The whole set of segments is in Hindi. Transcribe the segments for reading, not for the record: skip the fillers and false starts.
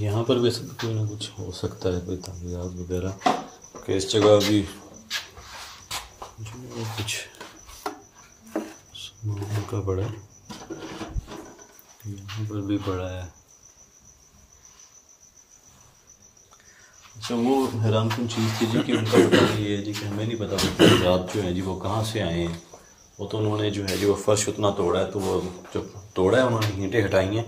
यहाँ पर भी कोई ना कुछ हो सकता है, कोई तावीज़ात वगैरह कि इस जगह भी कुछ सामान का पड़ा है, यहाँ पर भी पड़ा है। अच्छा, वो हैरानकुन चीज़ थी जी कि उनका बताना ये है जी कि हमें नहीं पता तावीज़ात जो हैं जी वो कहाँ से आए हैं। वो तो उन्होंने जो है जी वो फर्श उतना तोड़ा है, तो वो जब तोड़ा है उन्होंने ईंटें हटाई हैं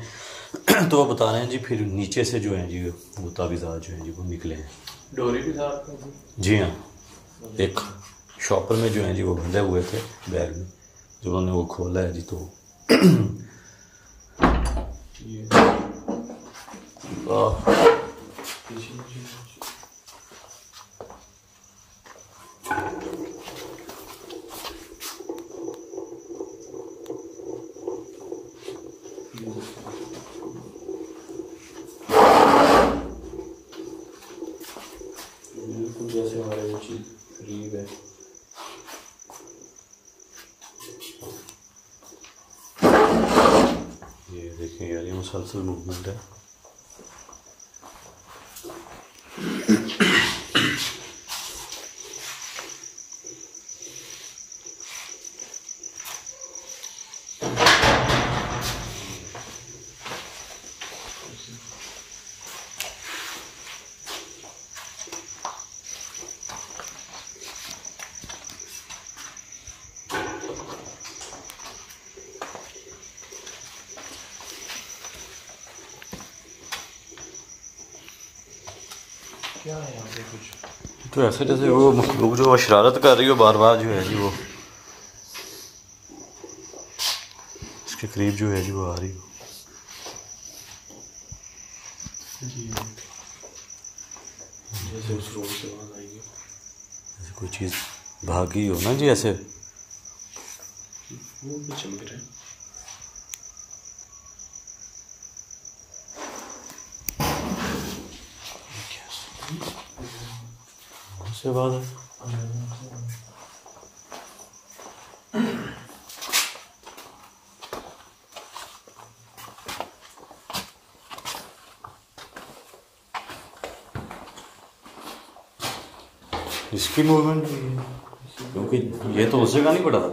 तो वो बता रहे हैं जी फिर नीचे से जो है जी वो तावीज़ात जो हैं जी वो निकले हैं। डोरी भी साथ जी हाँ, एक शॉपर में जो है जी वो बंधे हुए थे बैग में, जब उन्होंने वो खोला है जी तो जैसे हमारे वो चीज़ करीब है। ये देखिए यार, ये मुसलसल मूवमेंट है। क्या है यहाँ पे कुछ? तो ऐसे जैसे वो मखलूक जो शरारत कर रही हो बार बार जो है जी वो इसके करीब जो है जी वो आ रही हो। जैसे उस रोड से आवाज़ आएगी, ऐसे कोई चीज़ भागी हो ना जी, ऐसे वो भी चमक रहे हैं। से बात है। इसकी मूवमेंट हुई है क्योंकि ये तो उस जगह नहीं पड़ा था।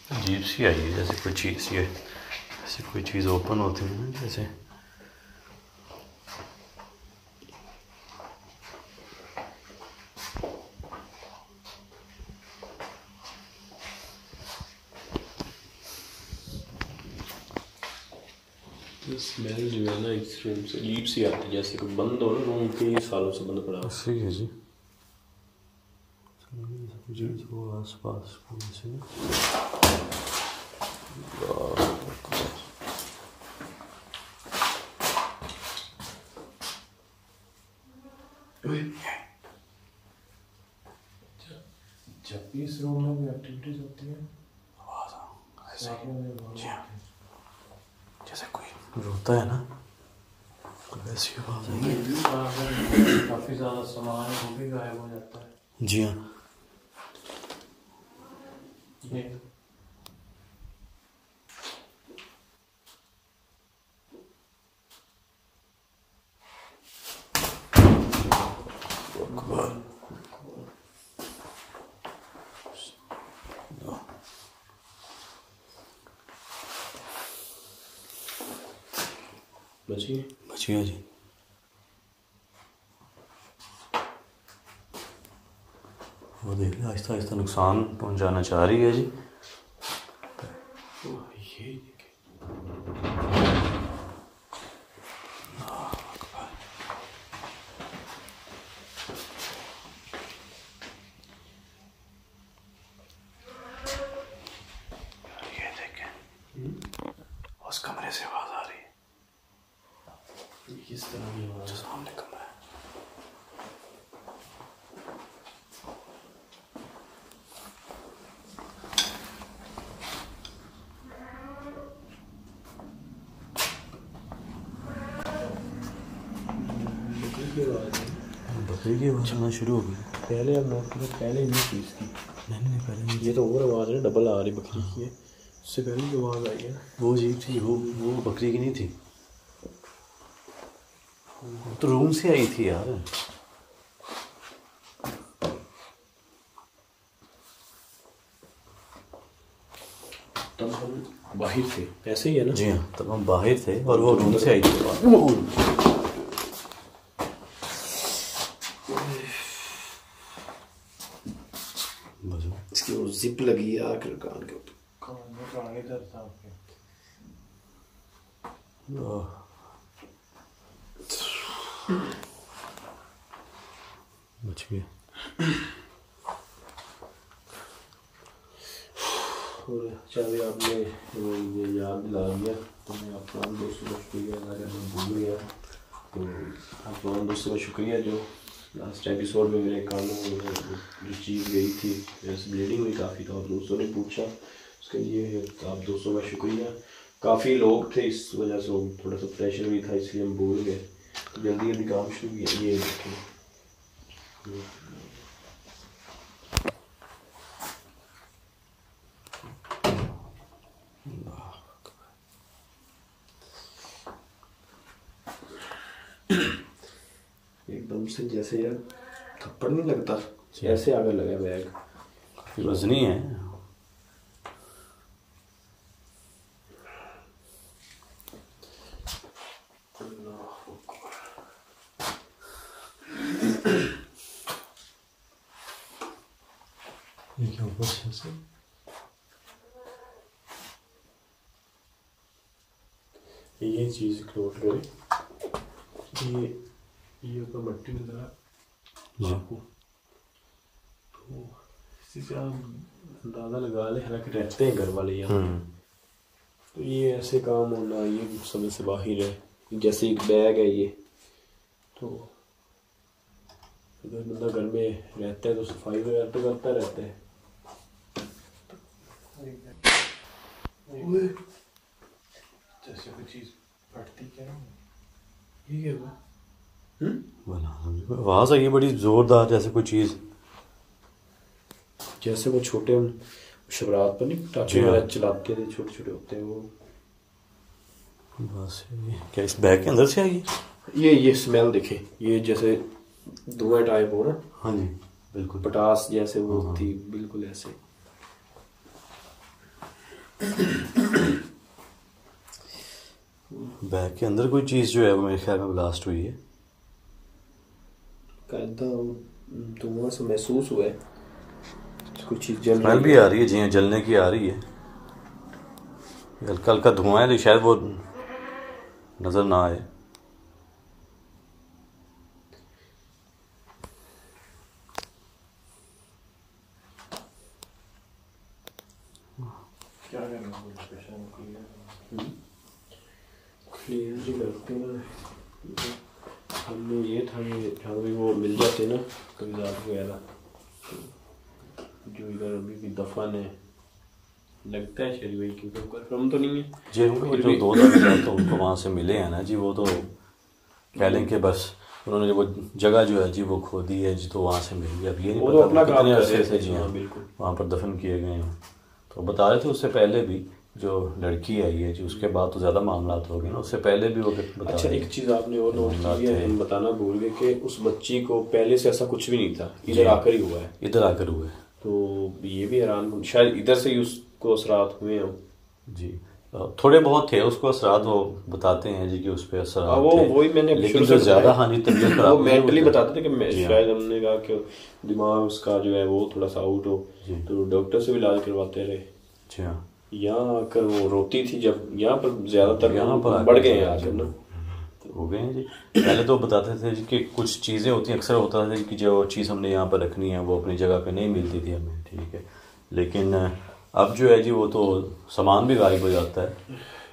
अजीब सी आई है, जैसे कोई चीज़ ये ऐसे कोई चीज़ ओपन होती है ना जैसे। स्मेल जो है ना इस रूम से अजीब सी आती है, जैसे कोई बंद हो ना रूम, कई सालों से बंद पड़ा। सही है जी, वो आस पास जब भी इस रूम में कोई एक्टिविटीज होती है जैसे कोई रोता है ना तो वैसी आवाज़ आएगी। काफ़ी ज़्यादा सामान वो भी गायब हो जाता है। जी हाँ, ये बचिए जी। वो देख ले आहिस्ता आहिस्ता नुकसान पहुंचाना चाह रही है जी। किस तरह की आवाज़ है? सामने कमरा है। बकरी की आवाज़ है। बकरी की आवाज़ आना शुरू हो गई। पहले अब नोट करो, पहले नहीं थी इसकी। नहीं पहले ये तो और आवाज़ है, डबल आ रही बकरी की है। उससे पहले जो आवाज़ आई है ना, वो अजीब थी, वो बकरी की नहीं थी, वो तो रूम से आई थी यार। तब हम बाहर थे, ऐसे ही है ना? जी हाँ, तब हम बाहर थे और वो रूम से आई थी। इसकी वो जिप लगी है आखिर कान के ऊपर। बच गए। और चाहे आपने ये याद दिला दिया तो मैं आप तमाम दोस्तों का शुक्रिया अदा करना भूल गया। तो आप तमाम दोस्तों का शुक्रिया जो लास्ट एपिसोड में मेरे कानों में जो चीज़ गई थी, मेरे से ब्लीडिंग हुई काफ़ी, तो आप दोस्तों ने पूछा, उसके लिए आप दोस्तों का शुक्रिया। काफ़ी लोग थे, इस वजह से थोड़ा सा प्रेशर भी था, इसलिए हम भूल गए। तो जल्दी जल्दी काम शुरू किया। ये देखें, एकदम से जैसे यार थप्पड़ नहीं लगता, ऐसे आगे लगा बैग। वजनी है। ये क्या ऊपर से ये चीज़ नोट करें, ये ऊपर मट्टी नजर आ आपको, तो इसी से आप अंदाज़ा लगा ले, हालांकि रहते हैं घर वाले यहाँ। तो ये ऐसे काम होना, ये समझ से बाहर है। जैसे एक बैग है ये, तो अगर बंदा घर में रहता है तो सफाई वगैरह तो करता रहता है। जैसे कोई चीज़ फटती क्या है, ये क्या हुआ? आवाज आई है बड़ी जोरदार, जैसे कोई चीज, जैसे वो छोटे हम शबरात पर नहीं पटाखे वगैरह चलाते थे, छोटे छोटे होते हैं वो। बस ये क्या इस बैग के अंदर से आई? ये स्मेल देखे, ये जैसे धुआं टाइप हो ना। हाँ जी बिल्कुल, पटास जैसे वो थी, बिल्कुल ऐसे। बैग के अंदर कोई चीज जो है वो मेरे ख्याल में ब्लास्ट हुई है। कायदा धुआं से महसूस हुआ है, कुछ चीज जल स्मेल भी आ रही है, जी हाँ, जलने की आ रही है। हल्का हल्का धुआं है, तो शायद वो नजर ना आए। क्या करना क्लियर जी करते ना। हमने ये था कि जहाँ भी वो मिल जाते ना कागजात वगैरह, जो इधर अभी भी दफन है, लगता है शरीर भाई क्योंकि कन्फर्म तो नहीं है जी, उनको जो दो कागजात तो उनको वहाँ से मिले हैं ना जी, वो तो कह लें कि बस उन्होंने वो जगह जो है जी वो खो दी है जी, तो वहाँ से मिल गया। अब ये नहीं पता कितने अरसे से जी हाँ बिल्कुल वहाँ पर दफन किए गए हैं। तो बता रहे थे उससे पहले भी जो लड़की आई है जी, उसके बाद तो ज़्यादा मामला हो गए ना, उससे पहले भी वो बता। अच्छा, एक चीज़ आपने और नोट की है, हम बताना भूल गए कि उस बच्ची को पहले से ऐसा कुछ भी नहीं था, इधर आकर ही हुआ है। इधर आकर हुए, तो ये भी हैरान, शायद इधर से ही उसको असरात हुए हैं जी। थोड़े बहुत थे उसको असरात, वो बताते हैं जी कि उस पर असरात वो थे, वही मैंने लेकिन जो ज़्यादा हानि तबीयत खराब, वो मेंटली बताते थे कि शायद हमने कहा कि दिमाग उसका जो है वो थोड़ा सा आउट हो, तो डॉक्टर से भी इलाज करवाते रहे। जी हाँ, यहाँ आकर वो रोती थी, जब यहाँ पर ज़्यादातर यहाँ पर बढ़ गए हैं आकर ना, हो गए हैं जी। पहले तो बताते थे जी कि कुछ चीज़ें होती हैं, अक्सर होता था कि जो चीज़ हमने यहाँ पर रखनी है वो अपनी जगह पे नहीं मिलती थी हमें, ठीक है, लेकिन अब जो है जी वो तो सामान भी गायब हो जाता है।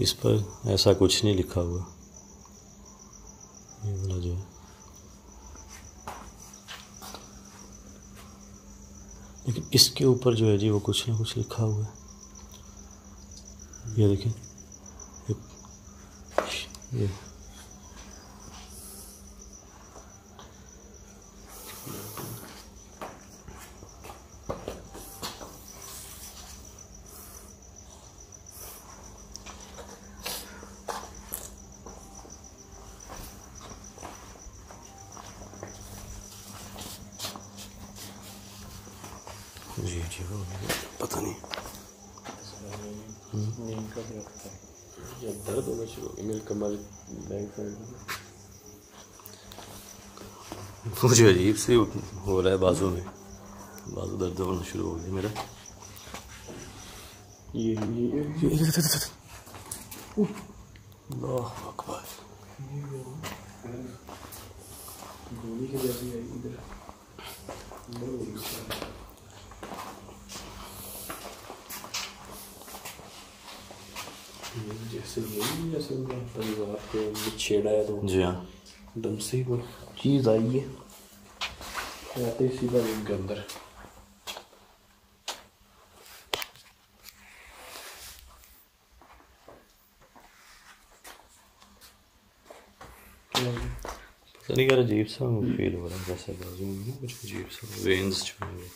इस पर ऐसा कुछ नहीं लिखा हुआ, ये वाला जो है, लेकिन इसके ऊपर जो है जी वो कुछ ना कुछ लिखा हुआ है। ये देखें, ये जी वो पता नहीं। दर्द होना शुरू हो गया मेरे कमर बैक साइड में, मुझे अजीब सी हो रहा है बाजू में, बाजू दर्द होना शुरू हो गया मेरा। ये अल्लाह अकबर, गोली के जैसी है इधर। जैसे यही जैसे परिवार को छेड़ा है तो जी हाँ, दम से ही कोई चीज़ आई है, आते ही सीधा इनके अंदर। पता नहीं यार, अजीब सा फील हो रहा है, जैसे बाजू में ना कुछ अजीब सा वेन्स जो है।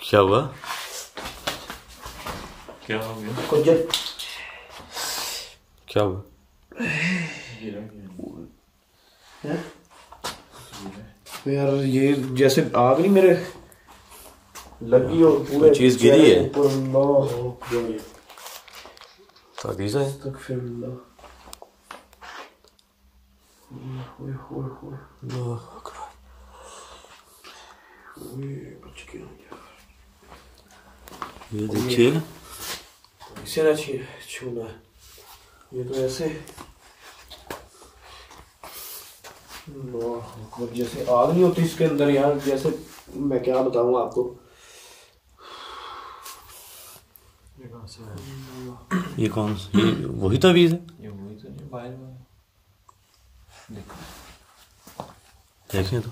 क्या हुआ? क्या हो गया? क्या हुआ? यार ये जैसे आग नहीं मेरे लगी और पूरे चीज गिरी है। ऊपर ताकीज़ है। ये देखिए, इसे ना छूना, ये तो ऐसे जैसे आग नहीं होती इसके अंदर यार, जैसे मैं क्या बताऊं आपको। ये कौन सा, ये वही तावीज़ है? ये वही तो नहीं, बाहर में देखें तो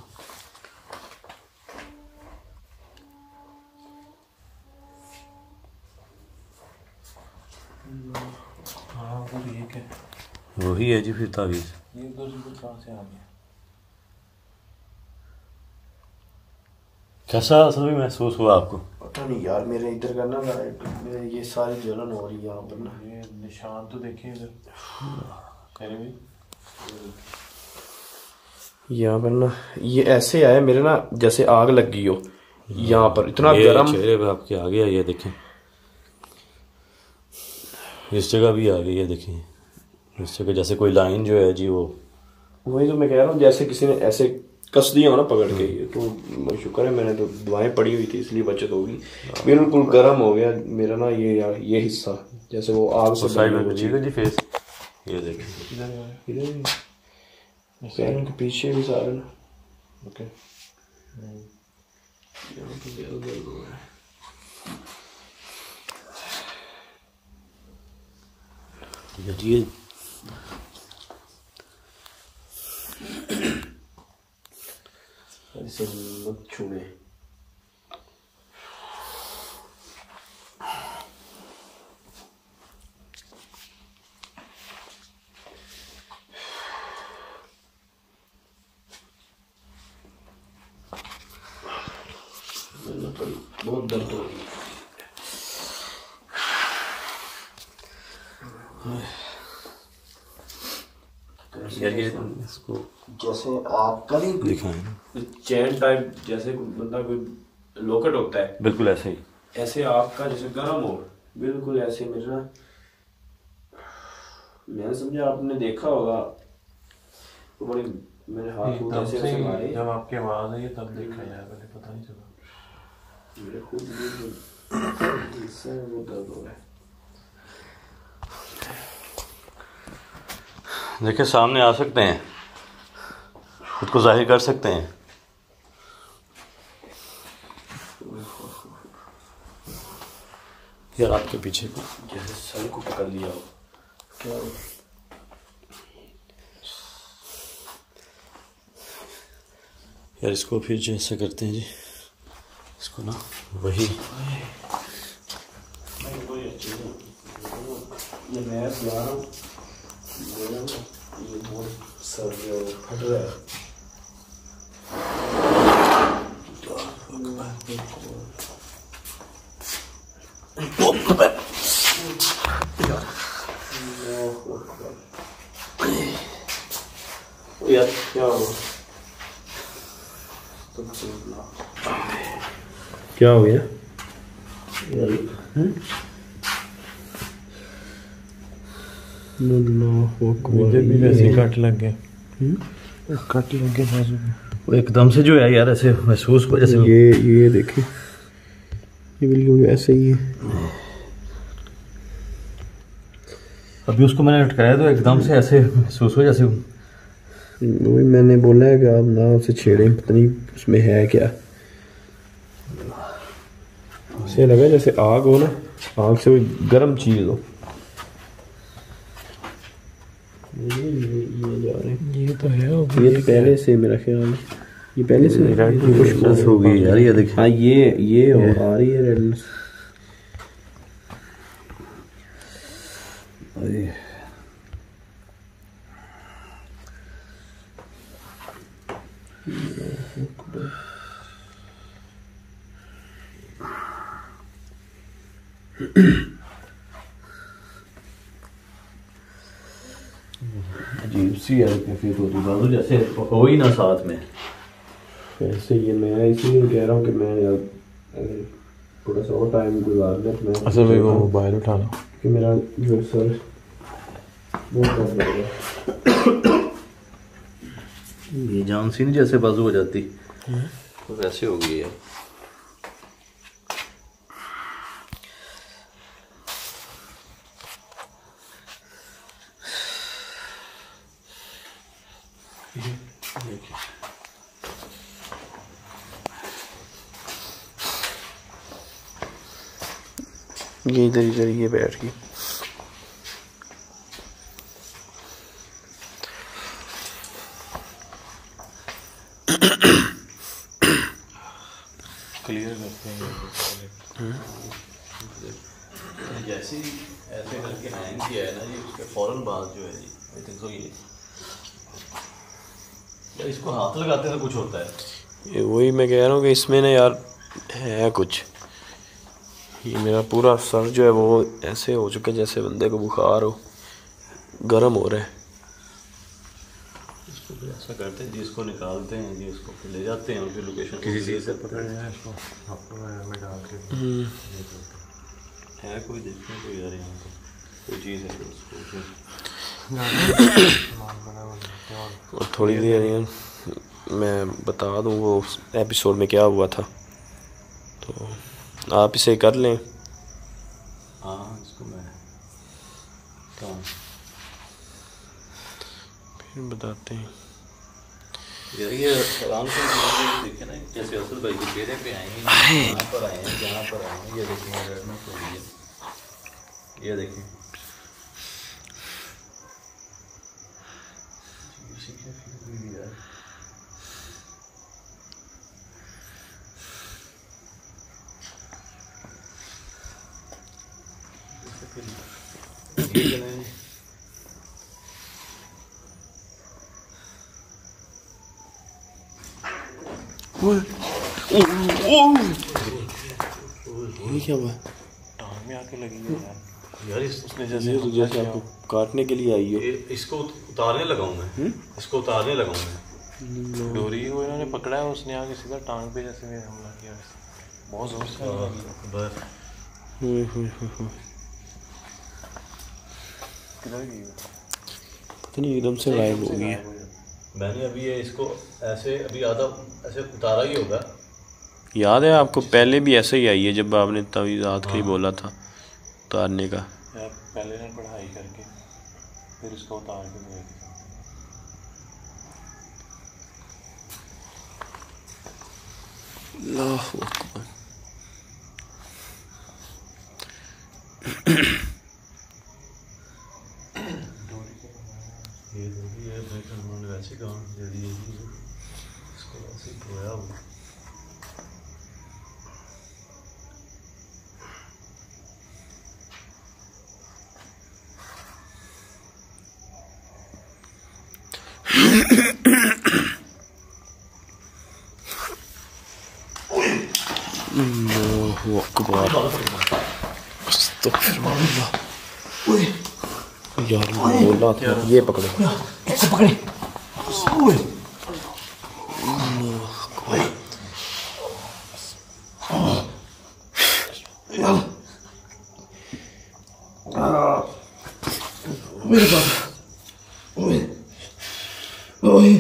हाँ वो ठीक है, वही है जी फिर तावीज़। ये तो कहाँ से आ गया? कैसा असर भी महसूस हुआ आपको? पता नहीं यार, मेरे इधर का ना मेरे ये सारी जलन हो रही है यहाँ पर ना। ये निशान तो देखिए इधर, यहाँ पर ना ये ऐसे आया मेरे ना, जैसे आग लगी हो यहाँ पर, इतना गर्म चेहरे पे आपके आ गया। ये देखें, इस जगह भी आ गई है, देखें इस जगह जैसे कोई लाइन जो है जी वो, वही तो मैं कह रहा हूँ, जैसे किसी ने ऐसे कस दिया हो ना पकड़ के। ये तो शुक्र है मैंने तो दवाएं पड़ी हुई थी इसलिए बचत होगी। बिल्कुल गर्म हो गया मेरा ना ये यार, ये हिस्सा जैसे वो आग से साइड में बची जी फेस। ये देखें इधर पैरों के पीछे भी सारे ना। ओके ये ऐसे मत छूने। बहुत दर्द हो रही है। यार ये इसको जैसे आप कभी दिखाएं, चैन टाइप, जैसे बंदा कोई लॉकेट होता है, बिल्कुल ऐसे ही, ऐसे आपका जैसे गर्म हो, बिल्कुल ऐसे मेरे ना। मैंने समझा आपने देखा होगा तो बड़ी मेरे हाथ को ऐसे ऐसे मारे जब आपकी आवाज आई तब देखा यार, पहले पता नहीं चला। मेरे खुद इससे वो दर्द हो रहा है। देखिए सामने आ सकते हैं, खुद को जाहिर कर सकते हैं। यार आपके पीछे जैसे सर को पकड़ लिया हो। क्या यार इसको फिर जैसे करते हैं जी, इसको ना वही ये मैं ला रहा हूँ, ये बहुत सर जो फट रहा है। यार क्या हुआ? क्या हो गया? मुझे भी वैसे कट लग गए, कट लग गए बाजू में। वो एकदम से जो है यार ऐसे महसूस हो जैसे ये देखें, ये बिल्कुल ऐसे ही है। अभी उसको मैंने लटकाया तो एकदम से ऐसे महसूस हो जैसे वही मैंने बोला है कि आप ना उसे छेड़ें, पता नहीं उसमें है क्या। उसे लगा जैसे आग हो ना, आग से कोई गर्म चीज हो। ये जा रहे हैं, ये तो है, ये तो पहले से मेरा ख्याल है, ये पहले से खुशबू हो गई यार। ये देखिए हाँ ये आ रही है रेड। अजीब सी यार कैफियत होती है बाजू जैसे हो ही ना साथ में। ऐसे ये मैं इसीलिए कह रहा हूँ कि मैं यार थोड़ा सा और टाइम गुजारना तो मैं असल में वो मोबाइल उठाना कि मेरा जो सर बहुत दर्द लग रहा है। ये जान सी नहीं जैसे बाजू हो जाती तो वैसे हो गई है। ये इधर ये बैठ गई। क्लियर करते हैं। जैसे ही ऐसे करके हैंग किया है ना जी, उसके फौरन बाद जो है जी आई थिंक सो ये यार इसको हाथ लगाते तो कुछ होता है। ये वही मैं कह रहा हूँ कि इसमें ना यार है कुछ। ये मेरा पूरा सर जो है वो ऐसे हो चुका है जैसे बंदे को बुखार हो, गर्म हो रहा है। इसको भी ऐसा करते हैं जी, इसको निकालते हैं जी, इसको फिर ले जाते हैं फिर लोकेशन किसी चीज़ से पकड़ इसको में डाल के है कोई देखने को यार यहाँ पर कोई चीज़ है उसको और थोड़ी देर यार मैं बता दूँ वो एपिसोड में क्या हुआ था, तो आप इसे कर लें। हाँ इसको मैं कहाँ फिर बताते हैं यार। ये आराम से देखे ना जैसे असल भाई के चेहरे पे आए हैं, यहाँ पर आए हैं, जहाँ पर आए हैं। ये देखें रेडनेस हो गई है, ये देखें यार। ये क्या हुआ? टांग में आके लगी है यार। यार उसने तो जैसे आपको काटने के लिए आई हो। इसको उतारने लगा हूँ मैं, इसको उतारने लगा हूँ मैं। डोरी को इन्होंने पकड़ा है, उसने आके सीधा टांग पे जैसे मेरे हमला किया वैसे। बहुत जोर से बस किधर गई वो? पता नहीं एकदम से गायब हो गई है। मैंने अभी ये इसको ऐसे अभी आधा ऐसे उतारा ही होगा। याद है आपको पहले भी ऐसे ही आई है जब आपने तवीज़ात का ही बोला था उतारने का। यार पहले ने पढ़ाई करके फिर इसको उतार के गए थे। अल्लाहु अकबर। ये डोरी है भाई, उन्होंने वैसे काम दे दी है जी, इसको वैसे ही धोया हो। यार बोला था ये पकड़ो, कैसे पकड़े? मेरे पास ओए ओए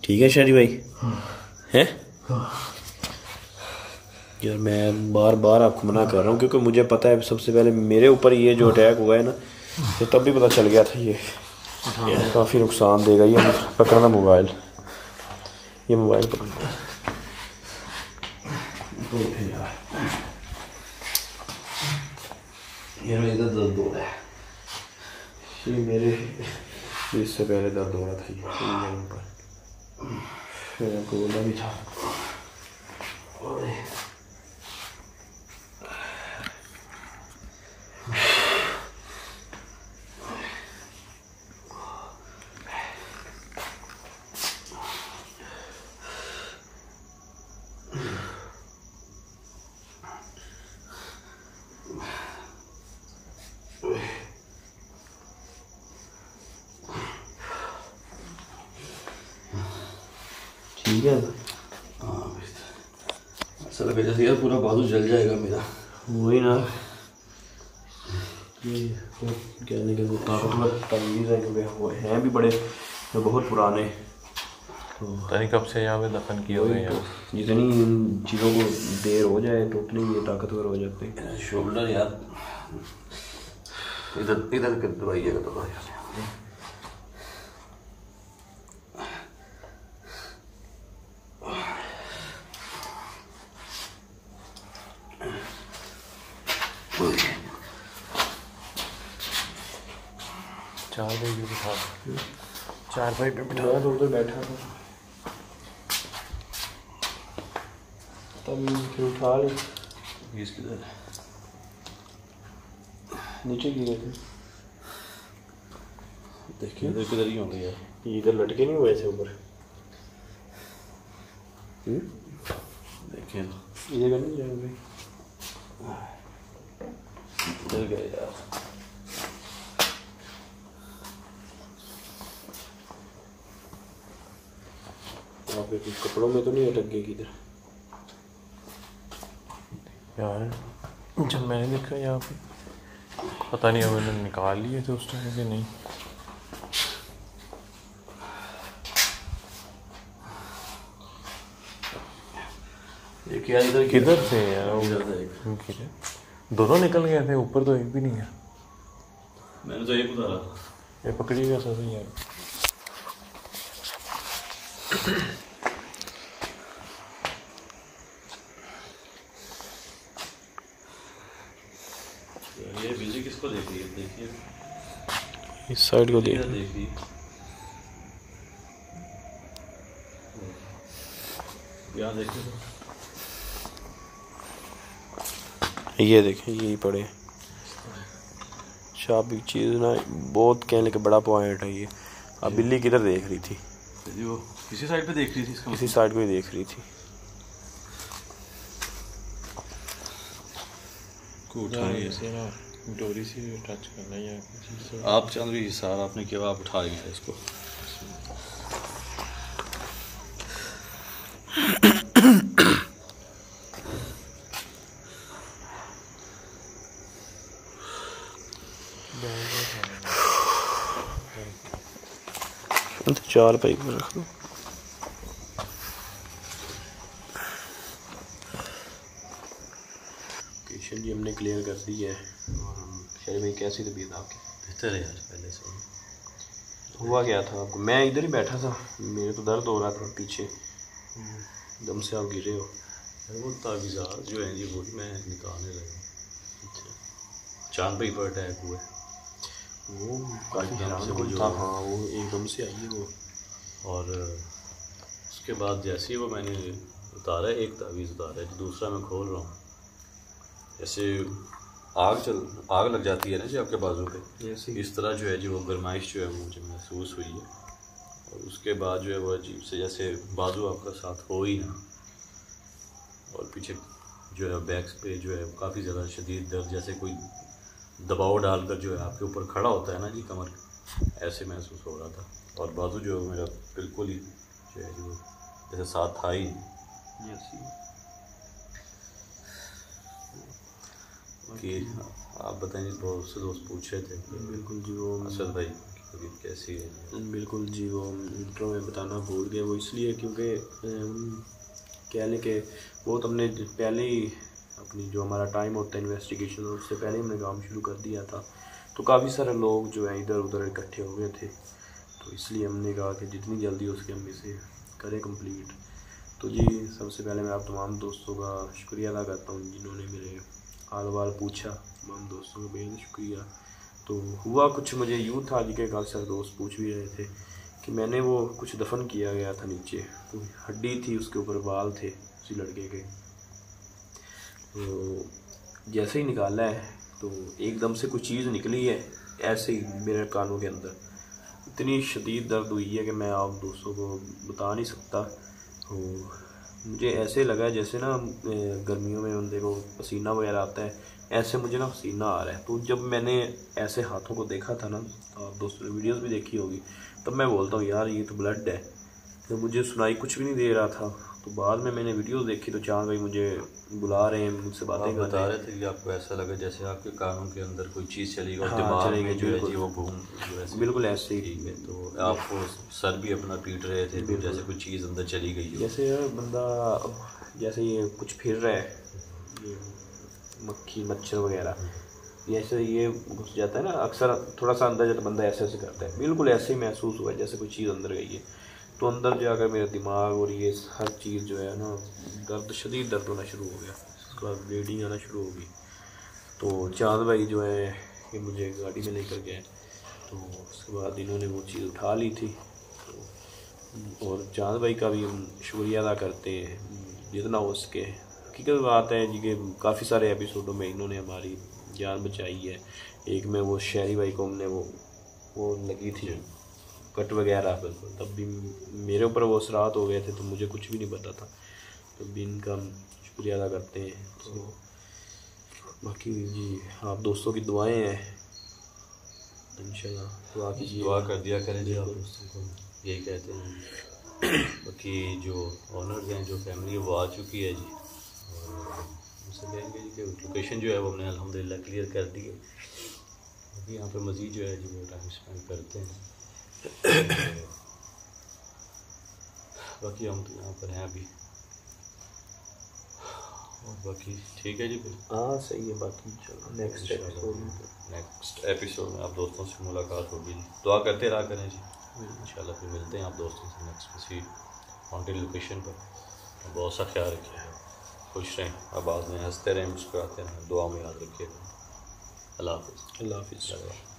ठीक है शादी भाई हैं? यार मैं बार बार आपको मना कर रहा हूँ क्योंकि मुझे पता है सबसे पहले मेरे ऊपर ये जो अटैक हुआ है ना, तो तब भी पता चल गया था ये काफ़ी नुकसान देगा। ये पकड़ना मोबाइल, ये मोबाइल पकड़ना। ये इधर दर्द हो रहा है, ये मेरे इससे पहले दर्द हो रहा था ये ऊपर, फिर आपको बोला भी था। ठीक है हाँ ऐसा लगा जैसे यार पूरा बाजू जल जाएगा मेरा। वही ना, ये तो कहने के वो ताकतवर तवीज़ है क्योंकि वो हैं भी बड़े बहुत पुराने, तो पता नहीं कब से यहाँ पे दफन किए हुए हैं। जितनी इन चीज़ों को देर हो जाए टोटली ये ताकतवर हो जाते हैं। शोल्डर यार इधर इधर कर दबाइएगा तो चार भाई पे बिठा, चार भाई पे बिठा। तो उधर बैठा था तब फिर उठा ले, किधर नीचे गिरे थे। देखिए इधर किधर ही होंगे यार, ये इधर लटके नहीं हुए थे ऊपर। देखिए ये जगह नहीं जाएंगे इधर गए यार। आपके कुछ कपड़ों में तो नहीं अटक गई इधर? यार जब मैंने देखा यहाँ पे पता नहीं अब मैंने निकाल लिए थे उस टाइम के नहीं। देखिए यार इधर किधर थे यार वो? दोनों निकल गए थे, ऊपर तो एक भी नहीं है। मैंने तो एक उतारा, ये पकड़ी गया सब यार। ये बिजली किसको देख रही है? देखिए इस साइड को देख रही यहाँ देखिए तो। ये देखें यही पड़े शाबी चीज़ ना, बहुत कहने के बड़ा पॉइंट है ये। अब बिल्ली किधर देख रही थी? जी वो किसी साइड पे देख रही थी, इसका इसी साइड को ही देख रही थी। को उठा रही है ना, डोरी से टच करना है या आप चल रही सार आपने किया, आप उठा रही हैं इसको। चार पाई में रख दो। लोकेशन जी हमने क्लियर कर दी है। और हम शहर में कैसी तबीयत आपकी? बेहतर है यार पहले से। हुआ क्या था आपको? मैं इधर ही बैठा था, मेरे तो दर्द हो रहा था पीछे, दम से आप गिरे हो। वो तावीज़ात जो हैं जी वो भी मैं निकालने लगा। चांद भाई पर अटैक हुआ वो काफ़ी एकदम से हैरान वो था। हाँ वो एकदम से आई है वो। और उसके बाद जैसे ही वो मैंने उतारा है, एक तावीज़ उतारा है, दूसरा मैं खोल रहा हूँ, जैसे आग लग जाती है ना जी आपके बाजू पे, इस तरह जो है जी वो गर्माइश जो है वो मुझे महसूस हुई है। और उसके बाद जो है वो अजीब से जैसे बाजू आपका साथ हो ही ना, और पीछे जो है बैक पे जो है काफ़ी ज़्यादा शदीद दर्द, जैसे कोई दबाव डालकर जो है आपके ऊपर खड़ा होता है ना जी कमर, ऐसे महसूस हो रहा था। और बाजू जो है मेरा बिल्कुल ही जो है जो जैसे साथ था ही कि आप बताएं। बहुत से दोस्त पूछ रहे थे बिल्कुल जी वो असद भाई की तबीयत कैसी है? बिल्कुल जी वो इंट्रो में बताना भूल गए, वो इसलिए क्योंकि कह लें कि वो तो हमने पहले ही अपनी जो हमारा टाइम होता है इन्वेस्टिगेशन, उससे पहले हमने काम शुरू कर दिया था, तो काफ़ी सारे लोग जो हैं इधर उधर इकट्ठे हो गए थे, तो इसलिए हमने कहा कि जितनी जल्दी हो सके हम इसे करें कंप्लीट। तो जी सबसे पहले मैं आप तमाम दोस्तों का शुक्रिया अदा करता हूँ जिन्होंने मेरे हाल वाल पूछा, तमाम दोस्तों का बेहद शुक्रिया। तो हुआ कुछ मुझे यूँ था जी के काफ़ी सारे दोस्त पूछ भी रहे थे कि मैंने वो कुछ दफन किया गया था नीचे, तो हड्डी थी उसके ऊपर बाल थे उसी लड़के के, तो जैसे ही निकाला है तो एकदम से कुछ चीज़ निकली है ऐसे ही मेरे कानों के अंदर, इतनी शदीद दर्द हुई है कि मैं आप दोस्तों को बता नहीं सकता। तो मुझे ऐसे लगा जैसे ना गर्मियों में बंदे को पसीना वगैरह आता है, ऐसे मुझे ना पसीना आ रहा है। तो जब मैंने ऐसे हाथों को देखा था ना, तो आप दोस्तों ने वीडियोस भी देखी होगी, तब मैं बोलता हूँ यार ये तो ब्लड है, तो मुझे सुनाई कुछ भी नहीं दे रहा था। तो बाद में मैंने वीडियोस देखी तो चांद भाई मुझे बुला रहे हैं, मुझसे बातें बता रहे थे कि आपको ऐसा लगा जैसे आपके कानों के अंदर कोई चीज़ चली गई, दिमाग में जो है जी वो घूम, बिल्कुल ऐसे ही है। तो आपको सर भी अपना पीट रहे थे, तो जैसे कुछ चीज़ अंदर चली गई हो, जैसे बंदा जैसे ये कुछ फिर रहा है, ये मक्खी मच्छर वगैरह जैसे ये घुस जाता है ना, अक्सर थोड़ा सा अंदर जाता बंदा ऐसे करता है, बिल्कुल ऐसे ही महसूस हुआ जैसे कोई चीज़ अंदर गई है। तो अंदर जाकर मेरा दिमाग और ये हर चीज़ जो है ना, दर्द शदीद दर्द होना शुरू हो गया, उसके बाद ब्लीडिंग आना शुरू हो गई। तो चांद भाई जो है ये मुझे गाड़ी में लेकर गए, तो उसके बाद इन्होंने वो चीज़ उठा ली थी। तो और चांद भाई का भी हम शुक्रिया अदा करते हैं जितना हो सके। हकीकत बात है जी कि काफ़ी सारे एपिसोडों में इन्होंने हमारी जान बचाई है। एक में वो शहरी भाई को हमने वो लगी थी कट वगैरह, तब भी मेरे ऊपर वो असरात हो गए थे, तो मुझे कुछ भी नहीं पता था, तो भी इनका हम शुक्रिया अदा करते हैं। तो बाकी जी आप दोस्तों की दुआएं हैं, इंशाल्लाह दुआ कीजिए, दुआ कर दिया करें जी आप दोस्तों को, यही कहते हैं। बाकी जो ऑनर्स हैं, जो फैमिली वो आ चुकी है जी, और उनसे कहेंगे जी कि लोकेशन जो है वो हमने अल्हम्दुलिल्लाह क्लियर कर दी है। अभी यहाँ पे मज़ीद जो है जी वो टाइम स्पेंड करते हैं। बाकी हम तो यहाँ पर हैं अभी, और बाकी ठीक है जी फिर। हाँ सही है। बाकी नेक्स्ट एपिसोड में आप दोस्तों से मुलाकात होगी। दुआ करते रहा करें जी, इंशाल्लाह फिर मिलते हैं आप दोस्तों से नेक्स्ट किसी हॉन्टेड लोकेशन पर। बहुत सा ख्याल रखिए, खुश रहें, आबाद में हंसते रहें, मुस्कुराते रहें, दुआ में याद रखिएगा। अल्लाह हाफ़िज़। अल्लाह हाफ़िज़।